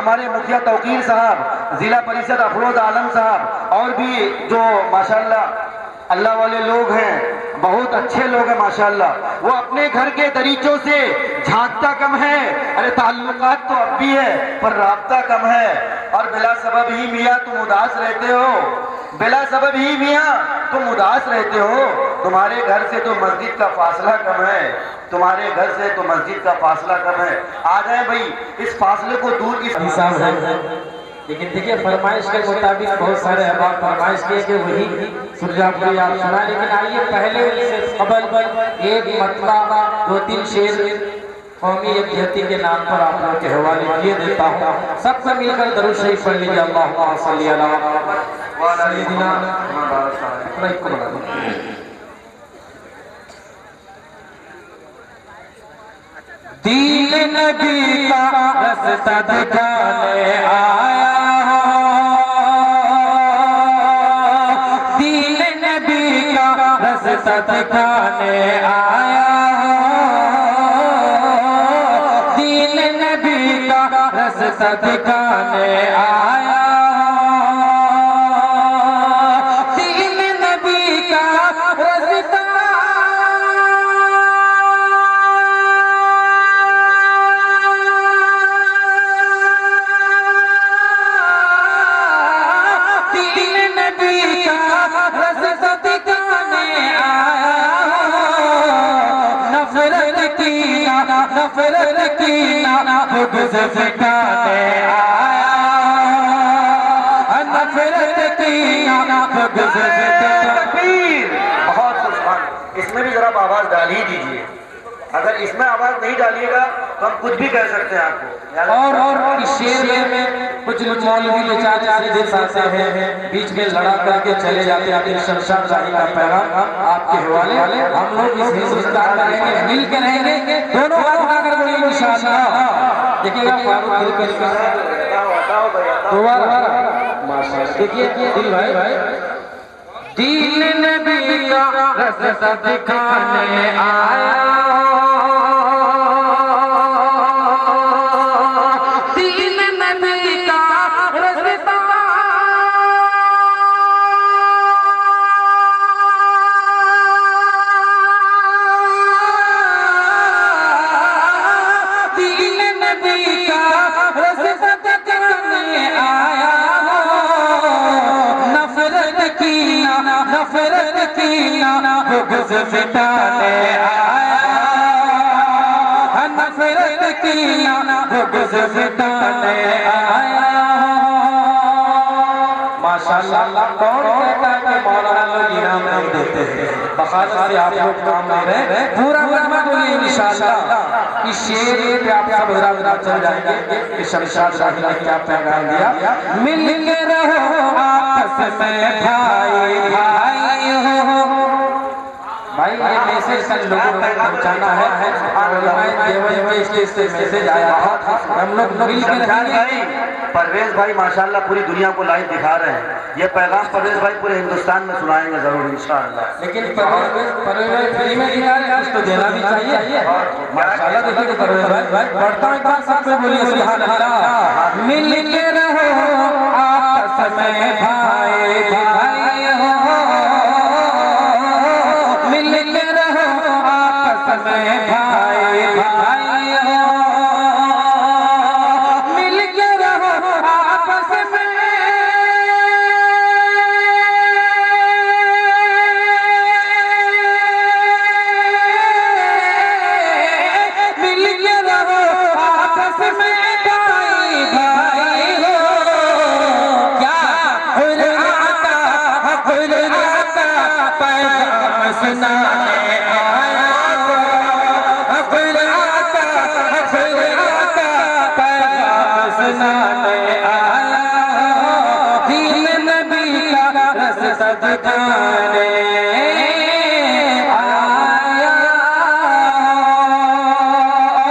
हमारे मुखिया तौकीर साहब, जिला परिषद अफरोज आलम साहब और भी जो माशाल्लाह अल्लाह वाले लोग हैं, बहुत अच्छे लोग हैं माशाल्लाह। वो अपने घर के दरीचों से झांकता कम है, अरे ताल्लुकात तो अब भी है पर राब्ता कम है। और बिला सबब ही मियाँ तुम उदास रहते हो, बिला सबब ही मियाँ तुम उदास रहते हो। तुम्हारे घर से तो मस्जिद का फासला कम है, तुम्हारे घर से तो मस्जिद का फासला कम है। आ जाए भाई इस फासले को दूर की। लेकिन देखिए फरमाइश के मुताबिक बहुत सारे अहबाब फरमाइश किए कि वही सुरजापुरी आप सुना। लेकिन आइए पहले इससे कबल एक मतला 2-3 शेर कौमी यकजहती के नाम पर आप लोगों के हवाले किए देता हूँ। सबसे मिलकर दरूद शरीफ पढ़ लीजिए। अल्लाहुम्मा सल्ली अला सय्यिदिना दीन नबी का रास्ता दिखाने आया, दीन नबी का रास्ता दिखाने आया, दीन नबी का रास्ता दिखाने आया, दीन नबी का रास्ता नफरत की बुग़्ज़ सिखाने आया, नफरत की बुग़्ज़ सिखाने। बहुत सुभान। इसमें भी जरा आवाज डाल ही दीजिए, अगर इसमें आवाज नहीं डालिएगा तो हम कुछ भी कह सकते हैं आपको। और इस शेर में कुछ मौलवी बेचारे सीधे साधे हैं, बीच में लड़ा करके चले जाते हैं। शमशाद शाही का पैगाम आपके हवाले। हम लोग इस हिंदुस्तान में रहेंगे, मिल के रहेंगे, दोनों हाथ उठाकर बोलिए इंशाअल्लाह। देखिएगा फारूक दिल का दोबारा माशाअल्लाह। देखिए दिल भाई, दीन नबी का रास्ता दिखाने आया, नफरत की बुग़्ज़ मिटाने आया, नफरत की बुग़्ज़ मिटाने आया। माशाअल्लाह। कौन कहता है कि मौलाना लोग इनाम नहीं देते हैं? बखातर से आप लोग काम ले रहे हैं, पूरा मजमा बोलिए इंशाअल्लाह। इस शेर पे आप सब हैरान चल जाएंगे कि शमशाद शाही ने क्या पैगाम दिया। मिल के रहो आपस में भाई भाई हो, भाई ये मैसेज सब लोगों तक पहुंचाना है। स्टेज से मैसेज आया था, हम लोग मिल के रहेंगे। परवेज भाई माशाल्लाह पूरी दुनिया को लाइव दिखा रहे हैं। ये पैगाम परवेज भाई पूरे हिंदुस्तान में सुनाएंगे जरूर इंशाअल्लाह। लेकिन परवेज भाई फ्री में दिखा रहे हैं, कुछ तो देना भी चाहिए माशाल्लाह। देखिए परवेज भाई पढ़ता हूँ, एक बार साथ में बोलिए सुभान अल्लाह। मिल के रहो आपस में भाई भाई हो, मिल के रहो आपस में भाई भाई हो, मिल के रहो आपस में, मिल के रहो आपस में भाई भाई हो। क्या आता पैगाम सुनाने आया, पैगाम सुनाने आया, दीन नबी का रास्ता दिखाने आया।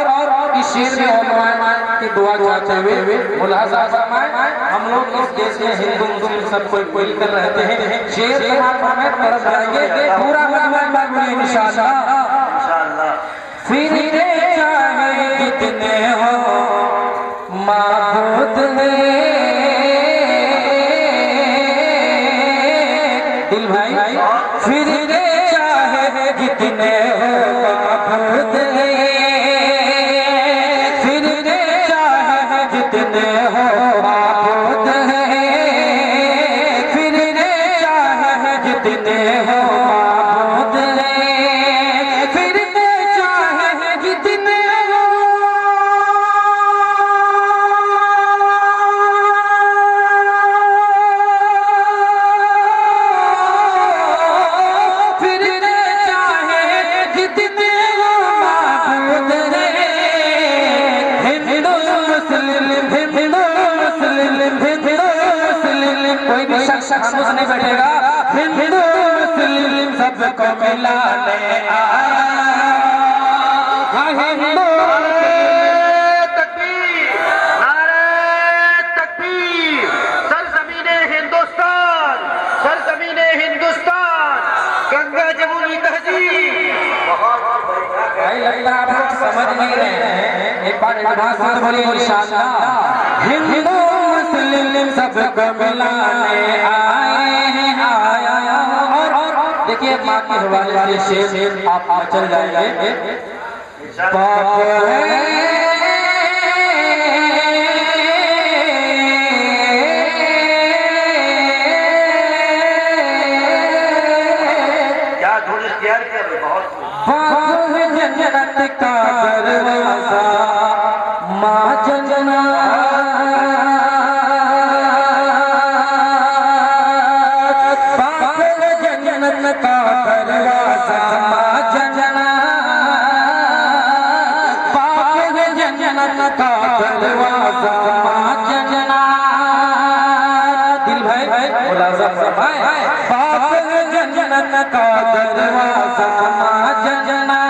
और इस शेर में की दुआ चाहते हुए मुलाजा फरमाए। हम लोग इस देश में हिंदू मुस्लिम सब कोई कर रहते हैं, शेर में तरफ जाएंगे, पूरा मजमा बोलिए इंशाअल्लाह। फिर चाहे कितने हो माबूद है दिल भाई फिर दे चाहे जितने हो माबूद है फिर दे चाहे जितने हो माबूद है फिर दे चाहे जितने हो माबूद है फिर दे चाहे जितने हो फिर दे चाहे जितने हो माबूद है हिंदू मुस्लिम हिंदू मुस्लिम हिंदू मुस्लिम कोई भी शख्स नहीं बैठेगा हिंदू मुस्लिम सबको मिलाने आया हिंदू तकबीर, नारे तकबीर, सरजमीने हिंदुस्तान, सरजमीने हिंदुस्तान, गंगा जमुनी तहजीब। भाई लगता है आप लोग समझ नहीं रहे हैं एक बार एडवांस में बोलिए इंशाअल्लाह हिंदू मुस्लिम सबको मिलाने आए हैं आया और देखिए माँ के हवाले से शेर आप चल जाएंगे बाप है क्या धुन इख्तियार किया बहुत बाप है जन्नत का दरवाजा माँ जना बाप है जन्नत का दरवाजा माँ जना बाप है जन्नत का दरवाजा माँ जना दिल भाई मुलाजा फरमाए बाप है जन्नत का दरवाजा माँ जना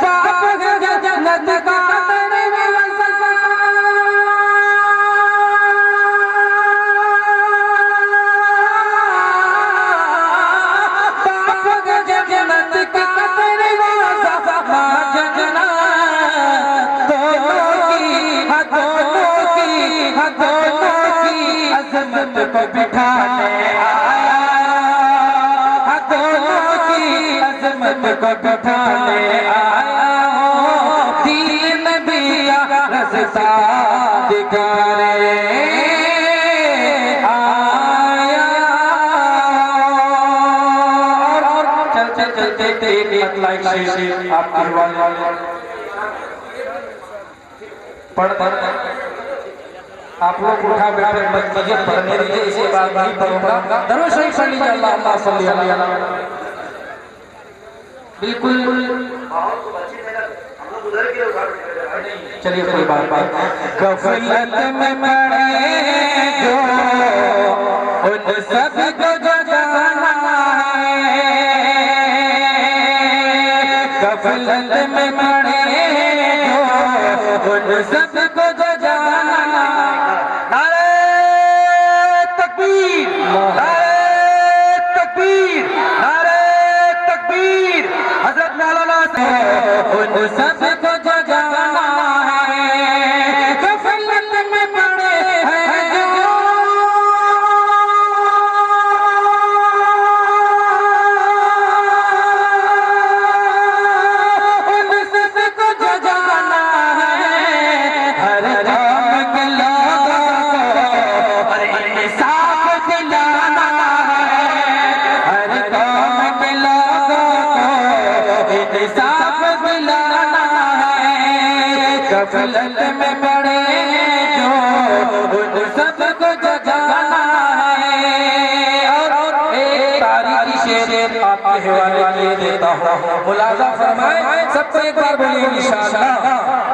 बाप है जन्नत का को बिठाने आया दोनों की अजमत को बिठाने आया हो दीन भी का रास्ता दिखाने आया और चलते चलते एक लाइक शेर आपके वाले पढ़ आप लोग उठा बैठे मत कीजिए पढ़ने दीजिए इसके बाद नहीं पढ़ूंगा दरूद शरीफ पढ़ लीजिए अल्लाह सल्ली अलैहि बिल्कुल चलिए कोई बात गफलत में पड़े जो उन सब को जगाना है गफलत में पड़े जो उन सब को जगाना उन सबको जगाना है गफलत में पड़े हैं जो उन सबको जगाना है हर काम के लोगों को इंसाफ दिलाना है हर काम के लोगों को इंसाफ दिलाना है गफलत में पड़े जो उन सबको जगाना है और एक तारीखी शेर आपके हवाले किए देता हूँ मुलाजा फरमाए सबको एक बार बोलिए इंशाअल्लाह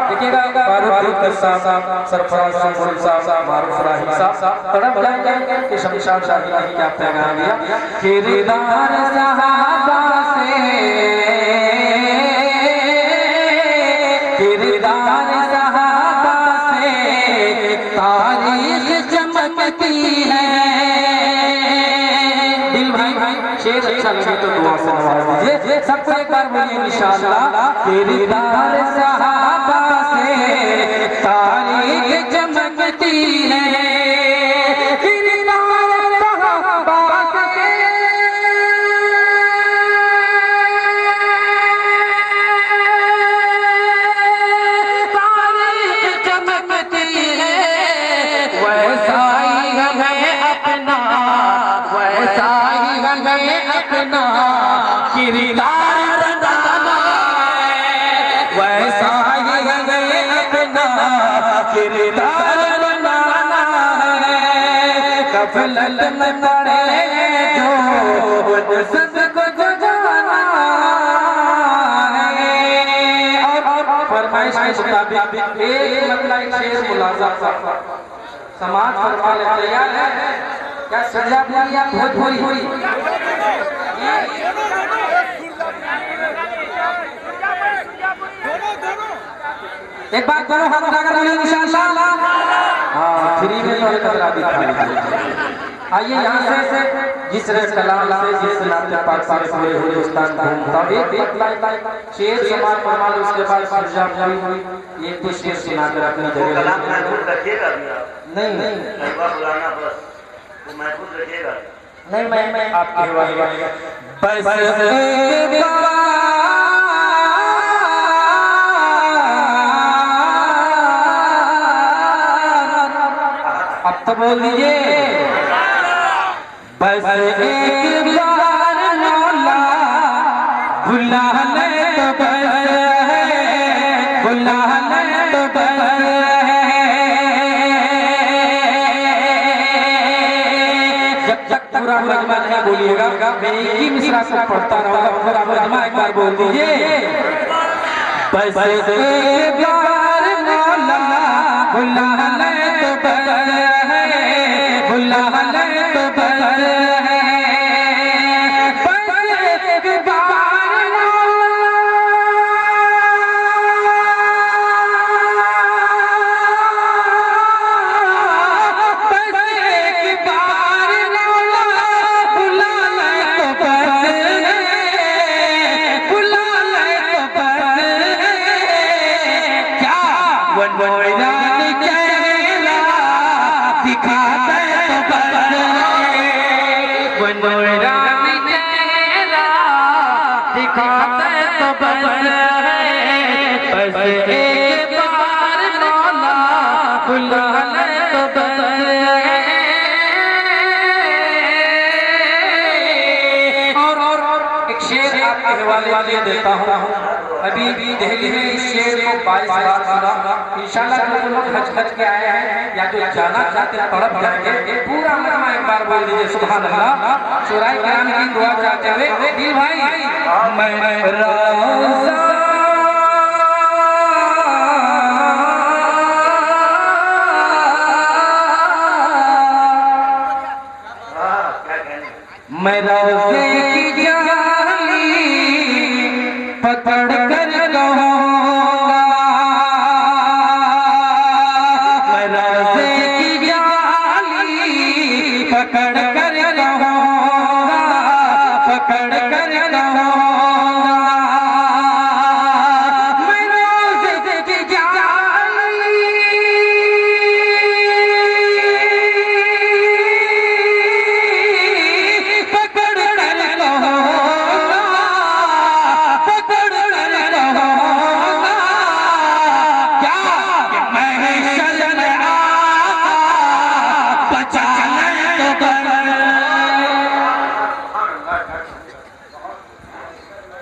देखिएगा फारूक साहब सरफराज सिंह साहब मारूफ राही साहब तड़प जाएंगे कि शमशाद शाही ने क्या पैगाम दिया किरदार सहाबा से किरदार सहाबा से तारीख चमकती है दिल भाई शेर अच्छा लगे तो दुआ से नवाज दीजिए सबको एक बार बोलिए इंशाअल्लाह किरदार सहाबा से तारीख चमकती है किरदार सहाबा के तारीख चमकती है वैसा ही हमें अपना वैसा ही हमें अपना किरदार बनाना है वैसा ही हमें अपना किरदार बनाना है गफलत में पड़े जो सबको जगाना है और फरमाइश के मुताबिक एक मतलब एक शेर मुलाजा समाज फरमा ले तैयार है क्या सजा बोली आप भोजपुरी एक बात करो हम अगर बोले इंशाअल्लाह हाँ फ्री में तो कतरा दिखा आइए यहाँ से जिस कलाम से जिस नाते पाक से हुए हिंदुस्तान घूमता एक शेर समाज फरमा लो उसके बाद सजा बोली एक तो शेर सुना कर अपनी जगह कलाम महफूज रखिएगा अभी आप नहीं बुलाना बस तो महफूज रखिएगा नहीं मैं आपके हवाले बस अब तो बोल दीजिए बस एक बार मौला बुला ले तो बस बुला ले तो बस जब तक पूरा मजमा नहीं बोलिएगा मैं एक ही मिसरा से पढ़ता रहूंगा पूरा मजमा एक बार बोल दीजिए बस एक बार मौला बुला ले तो बस बुला ले तो बस वाले देता हूँ अभी दिल्ली में इस शेर को 22 बार सुना इंशाल्लाह जो लोग हज के आए हैं या जो जाना चाहते हैं तड़प जाएंगे पूरा मजमा एक बार बोल दीजिए सुभान अल्लाह शुराए किराम की दुआ चाहते हुए दिल भाई मैं रोज़ा मैं रोज़े की जाली पकड़ कर कहूँगा मैं रोज़े की जाली पकड़ कर